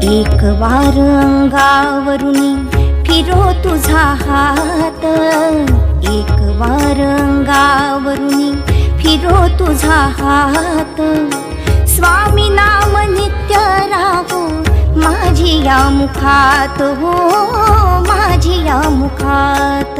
एक वार अंगावरुनी फिरो तुझा हात, एक वार अंगावरुनी फिरो तुझा हात. स्वामी नाम नित्य राहो माझी या मुखात, हो माझी या मुखात.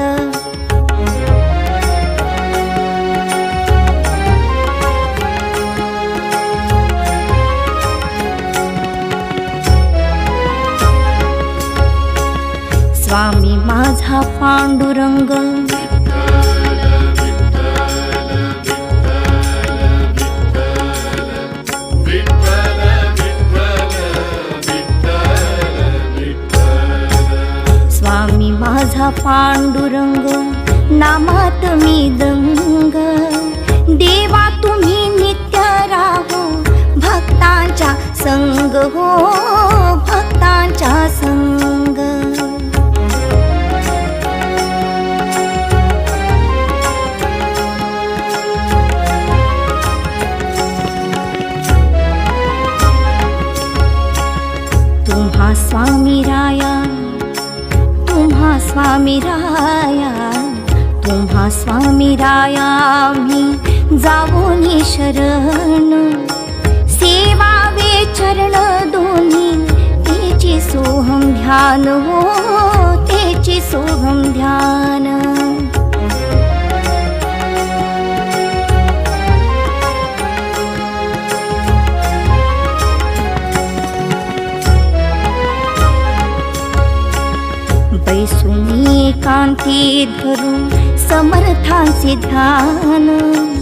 स्वामी माझा पांडुरंग, स्वामी माझा पांडुरंग, नामात मी दंग. देवा तुम्ही नित्य राहो भक्तांच्या संग, हो भक्तांच्या संग. तुम्हा स्वामी राया, तुम्हा स्वामी राया, तुम्हा स्वामी राया मी जावोनी शरण. सेवावे चरण दोन्ही तेची सोहम ध्यान, हो तेची सोहम ध्यान. बैसुनी एकांती धरू समर्थांचे ध्यान.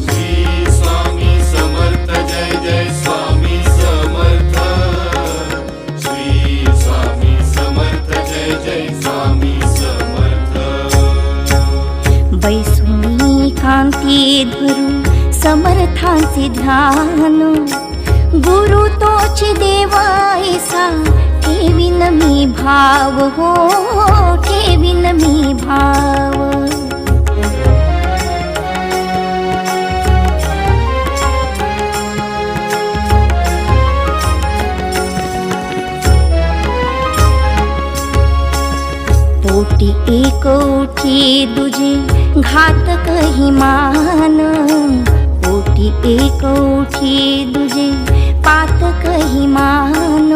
श्री स्वामी समर्थ, जय जय स्वामी समर्थ. श्री स्वामी समर्थ, जय जय स्वामी समर्थ. बैसुनी एकांती धरू समर्थांचे ध्यान. गुरु तोच देव ऐसा ठेवीन मी भाव, हो ठेवीन मी भाव. पोटी एक उठी दुजे घातक ही मान. पोटी एक उठी दुजे पातक ही मान.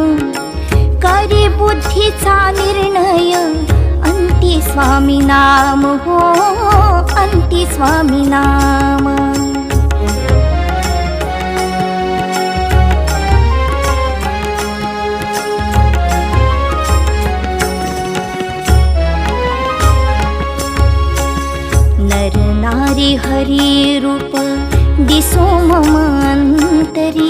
करी बुद्धीचा निर्णय अंती स्वामी नाम, हो अंती स्वामी नाम. नर नारी हरी रूप दिसो मम अंतरी.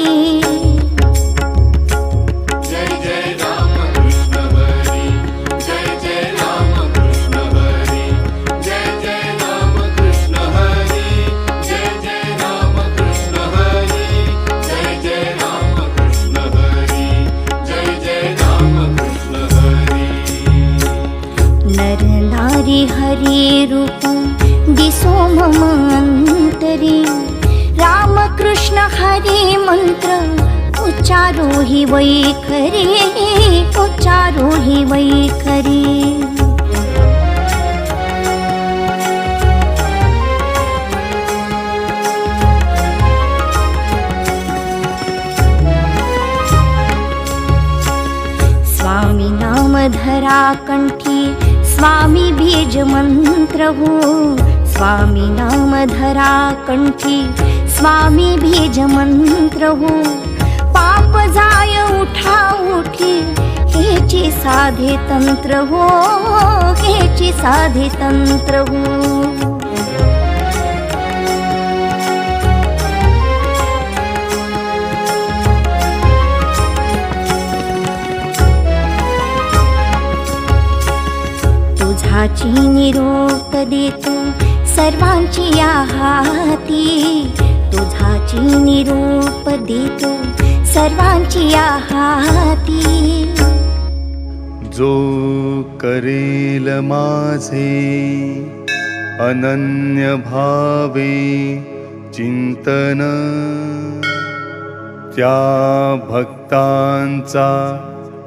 हरी रूप दिसो मम अंतरी. राम कृष्ण हरी मंत्र उच्चारो हि वैखरी, उच्चारो हि वैखरी. स्वामी नाम धरा कंठी स्वामी बीज मंत्र, हो स्वामी नाम धरा कंठी स्वामी बीज मंत्र. हो पाप जाय उठा उठी हेची साधे तंत्र, हो हेची साधे तंत्र. हो तुझाची निरोप देतो सर्वांची या हाती. तुझाची निरोप देतो सर्वांची या हाती. जो करेल माझे अनन्य भावे चिंतन, त्या भक्तांचा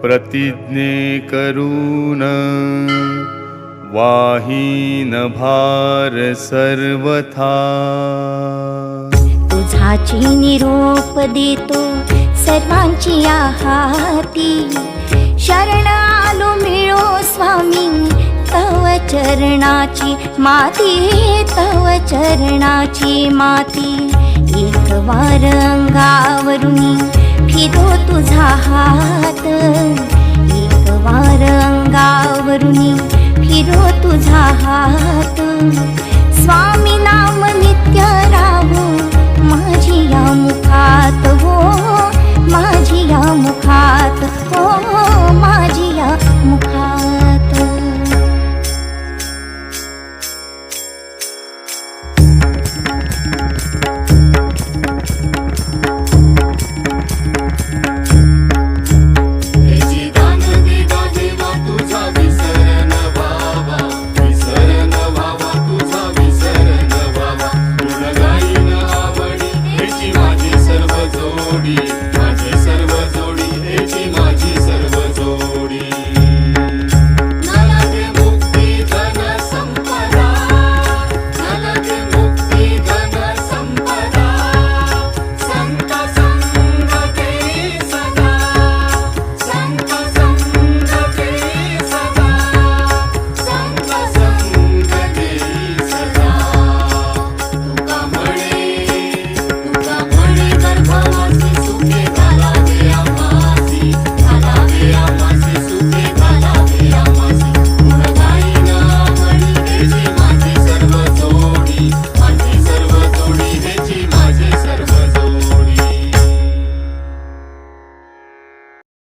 प्रतिज्ञे करून वाहीन भार सर्वथा तुझाची निरोप देतो सर्वांची हाती शरण आलो मिळो स्वामी तव चरणाची माती तव चरणाची माती एक वार अंगावरुनी फिरो तुझा हात एक वार अंगावरुनी फिरो तुझा हात